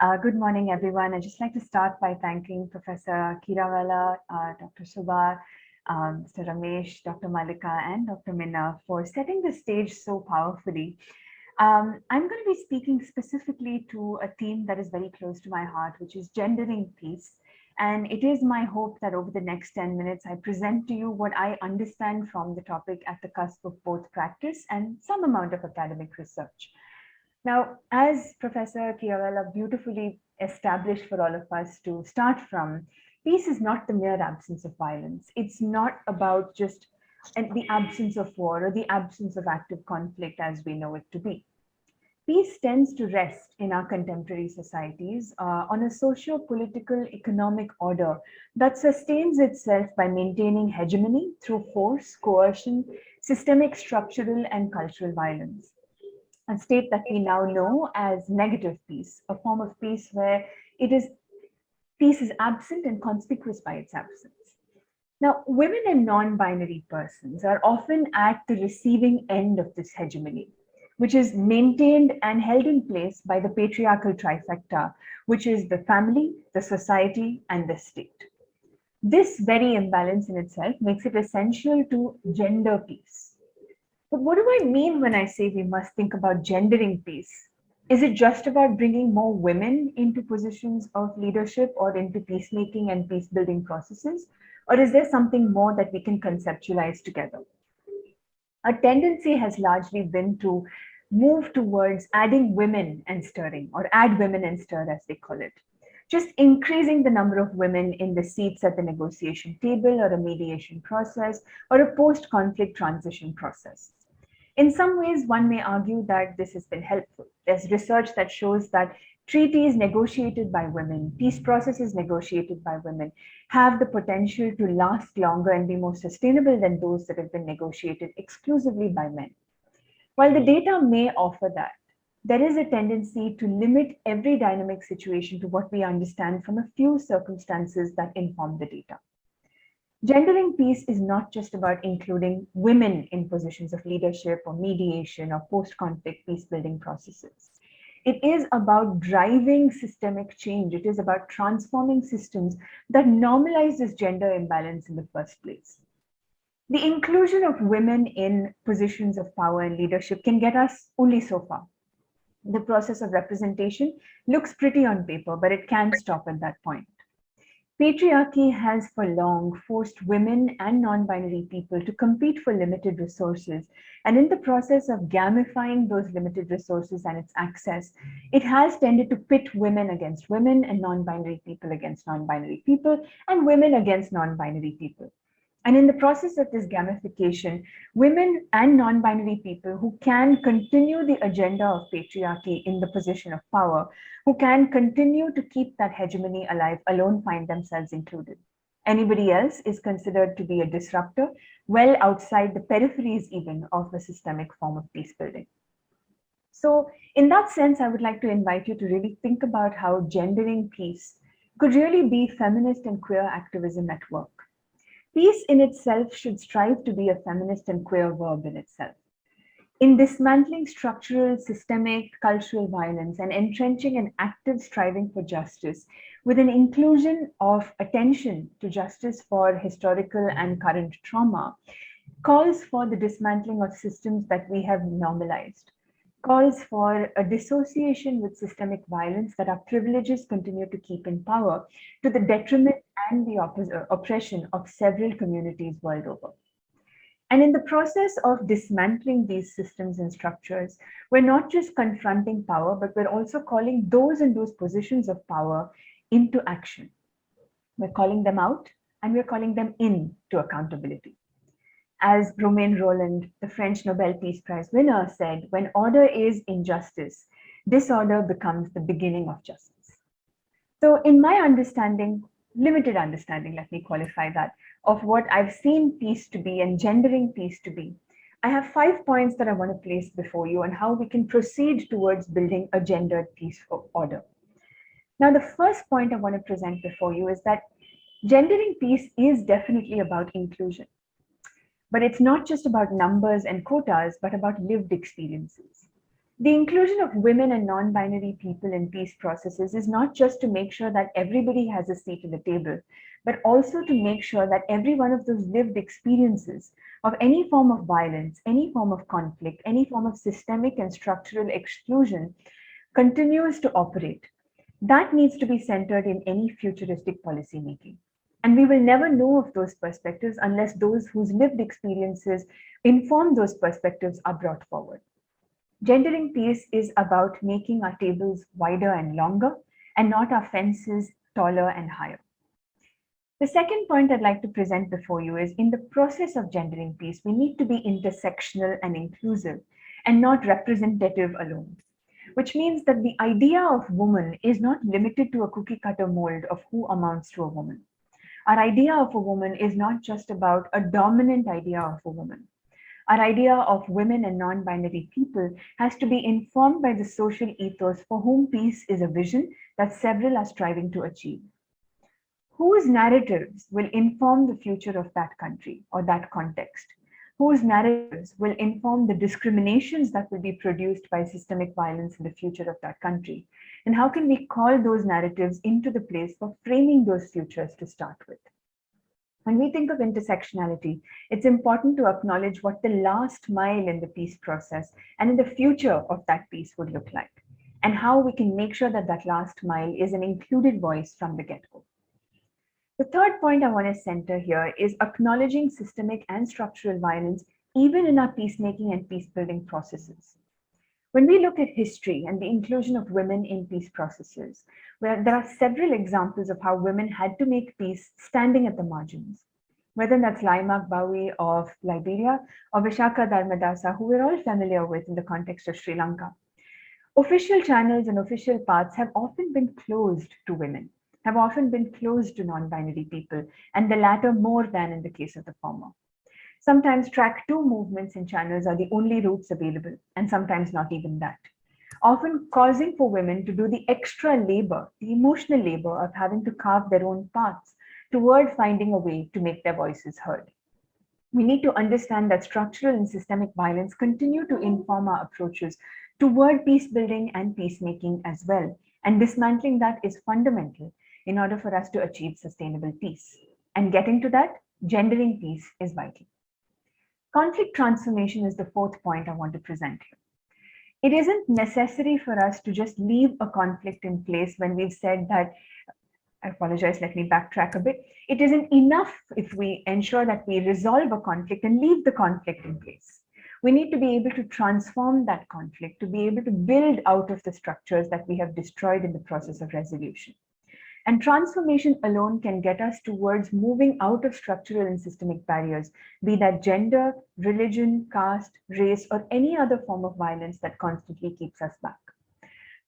Good morning, everyone. I'd just like to start by thanking Professor Keerawella, Dr. Subha, Mr. Ramesh, Dr. Malika, and Dr. Minna for setting the stage so powerfully. I'm going to be speaking specifically to a theme that is very close to my heart, which is gendering peace. And it is my hope that over the next 10 minutes, I present to you what I understand from the topic at the cusp of both practice and some amount of academic research. Now, as Professor Keerawella beautifully established for all of us to start from, peace is not the mere absence of violence. It's not about just the absence of war or the absence of active conflict as we know it to be. Peace tends to rest in our contemporary societies on a socio-political economic order that sustains itself by maintaining hegemony through force, coercion, systemic, structural, and cultural violence, a state that we now know as negative peace, a form of peace where peace is absent and conspicuous by its absence. Now, women and non-binary persons are often at the receiving end of this hegemony, which is maintained and held in place by the patriarchal trifecta, which is the family, the society, and the state. This very imbalance in itself makes it essential to gender peace. But what do I mean when I say we must think about gendering peace? Is it just about bringing more women into positions of leadership or into peacemaking and peace building processes? Or is there something more that we can conceptualize together? Our tendency has largely been to move towards adding women and stirring, or add women and stir, as they call it. Just increasing the number of women in the seats at the negotiation table, or a mediation process, or a post conflict transition process. In some ways, one may argue that this has been helpful. There's research that shows that treaties negotiated by women, peace processes negotiated by women, have the potential to last longer and be more sustainable than those that have been negotiated exclusively by men. While the data may offer that, there is a tendency to limit every dynamic situation to what we understand from a few circumstances that inform the data. Gendering peace is not just about including women in positions of leadership or mediation or post-conflict peace-building processes. It is about driving systemic change. It is about transforming systems that normalize this gender imbalance in the first place. The inclusion of women in positions of power and leadership can get us only so far. The process of representation looks pretty on paper, but it can stop at that point. Patriarchy has for long forced women and non-binary people to compete for limited resources. And in the process of gamifying those limited resources and its access, it has tended to pit women against women and non-binary people against non-binary people and women against non-binary people. And in the process of this gamification, women and non-binary people who can continue the agenda of patriarchy in the position of power, who can continue to keep that hegemony alive, alone find themselves included. Anybody else is considered to be a disruptor, well outside the peripheries even of a systemic form of peace building. So in that sense, I would like to invite you to really think about how gendering peace could really be feminist and queer activism at work. Peace in itself should strive to be a feminist and queer verb in itself. In dismantling structural, systemic, cultural violence and entrenching an active striving for justice with an inclusion of attention to justice for historical and current trauma, calls for the dismantling of systems that we have normalized, calls for a dissociation with systemic violence that our privileges continue to keep in power to the detriment and the oppression of several communities world over. And in the process of dismantling these systems and structures, we're not just confronting power, but we're also calling those in those positions of power into action. We're calling them out and we're calling them in to accountability. As Romain Rolland, the French Nobel Peace Prize winner, said, when order is injustice, disorder becomes the beginning of justice. So in my understanding, limited understanding, let me qualify that, of what I've seen peace to be and gendering peace to be, I have 5 points that I want to place before you on how we can proceed towards building a gendered peaceful order. Now, the first point I want to present before you is that gendering peace is definitely about inclusion. But it's not just about numbers and quotas, but about lived experiences. The inclusion of women and non-binary people in peace processes is not just to make sure that everybody has a seat at the table, but also to make sure that every one of those lived experiences of any form of violence, any form of conflict, any form of systemic and structural exclusion continues to operate. That needs to be centered in any futuristic policy making. And we will never know of those perspectives unless those whose lived experiences inform those perspectives are brought forward. Gendering peace is about making our tables wider and longer and not our fences taller and higher. The second point I'd like to present before you is in the process of gendering peace, we need to be intersectional and inclusive and not representative alone, which means that the idea of woman is not limited to a cookie cutter mold of who amounts to a woman. Our idea of a woman is not just about a dominant idea of a woman. Our idea of women and non-binary people has to be informed by the social ethos for whom peace is a vision that several are striving to achieve. Whose narratives will inform the future of that country or that context? Whose narratives will inform the discriminations that will be produced by systemic violence in the future of that country? And how can we call those narratives into the place for framing those futures to start with? When we think of intersectionality, it's important to acknowledge what the last mile in the peace process and in the future of that peace would look like, and how we can make sure that that last mile is an included voice from the get-go. The third point I want to center here is acknowledging systemic and structural violence even in our peacemaking and peace-building processes. When we look at history and the inclusion of women in peace processes, where there are several examples of how women had to make peace standing at the margins, whether that's Laimak Bawi of Liberia or Vishaka Dharmadasa, who we're all familiar with in the context of Sri Lanka. Official channels and official paths have often been closed to women, have often been closed to non-binary people, and the latter more than in the case of the former. Sometimes track 2 movements and channels are the only routes available, and sometimes not even that. Often causing for women to do the extra labor, the emotional labor of having to carve their own paths toward finding a way to make their voices heard. We need to understand that structural and systemic violence continue to inform our approaches toward peace building and peacemaking as well, and dismantling that is fundamental in order for us to achieve sustainable peace. And getting to that, gendering peace is vital. Conflict transformation is the fourth point I want to present here. It isn't necessary for us to just leave a conflict in place when we've said that, I apologize, let me backtrack a bit. It isn't enough if we ensure that we resolve a conflict and leave the conflict in place. We need to be able to transform that conflict, to be able to build out of the structures that we have destroyed in the process of resolution. And transformation alone can get us towards moving out of structural and systemic barriers, be that gender, religion, caste, race, or any other form of violence that constantly keeps us back.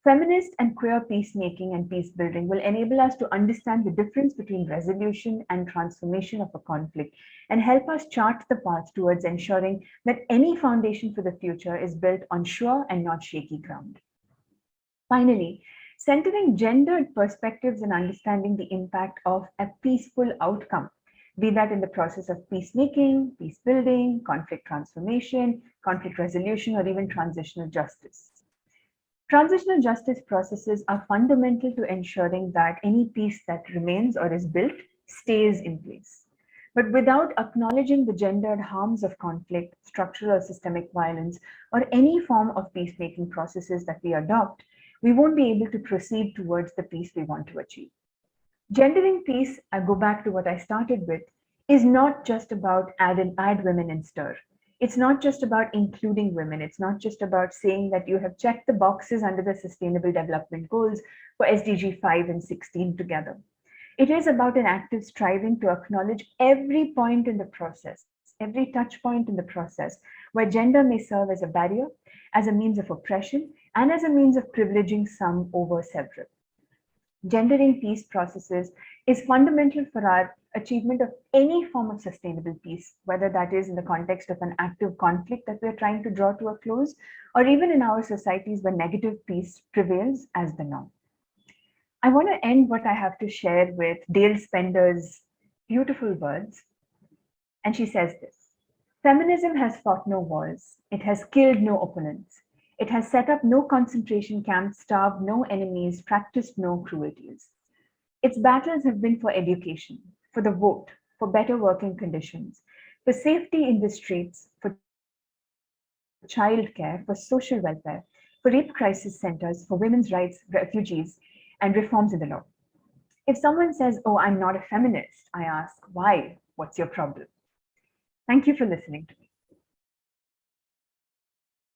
Feminist and queer peacemaking and peace building will enable us to understand the difference between resolution and transformation of a conflict and help us chart the path towards ensuring that any foundation for the future is built on sure and not shaky ground. Finally, centering gendered perspectives and understanding the impact of a peaceful outcome, be that in the process of peacemaking, peace building, conflict transformation, conflict resolution, or even transitional justice. Transitional justice processes are fundamental to ensuring that any peace that remains or is built stays in place. But without acknowledging the gendered harms of conflict, structural or systemic violence, or any form of peacemaking processes that we adopt, we won't be able to proceed towards the peace we want to achieve. Gendering peace, I go back to what I started with, is not just about add women and stir. It's not just about including women. It's not just about saying that you have checked the boxes under the Sustainable Development Goals for SDG 5 and 16 together. It is about an active striving to acknowledge every point in the process, every touch point in the process, where gender may serve as a barrier, as a means of oppression, and as a means of privileging some over several. Gendering peace processes is fundamental for our achievement of any form of sustainable peace, whether that is in the context of an active conflict that we're trying to draw to a close, or even in our societies where negative peace prevails as the norm. I want to end what I have to share with Dale Spender's beautiful words. And she says this: feminism has fought no wars. It has killed no opponents. It has set up no concentration camps, starved no enemies, practiced no cruelties. Its battles have been for education, for the vote, for better working conditions, for safety in the streets, for childcare, for social welfare, for rape crisis centers, for women's rights, refugees, and reforms in the law. If someone says, "Oh, I'm not a feminist," I ask, why? What's your problem? Thank you for listening to me.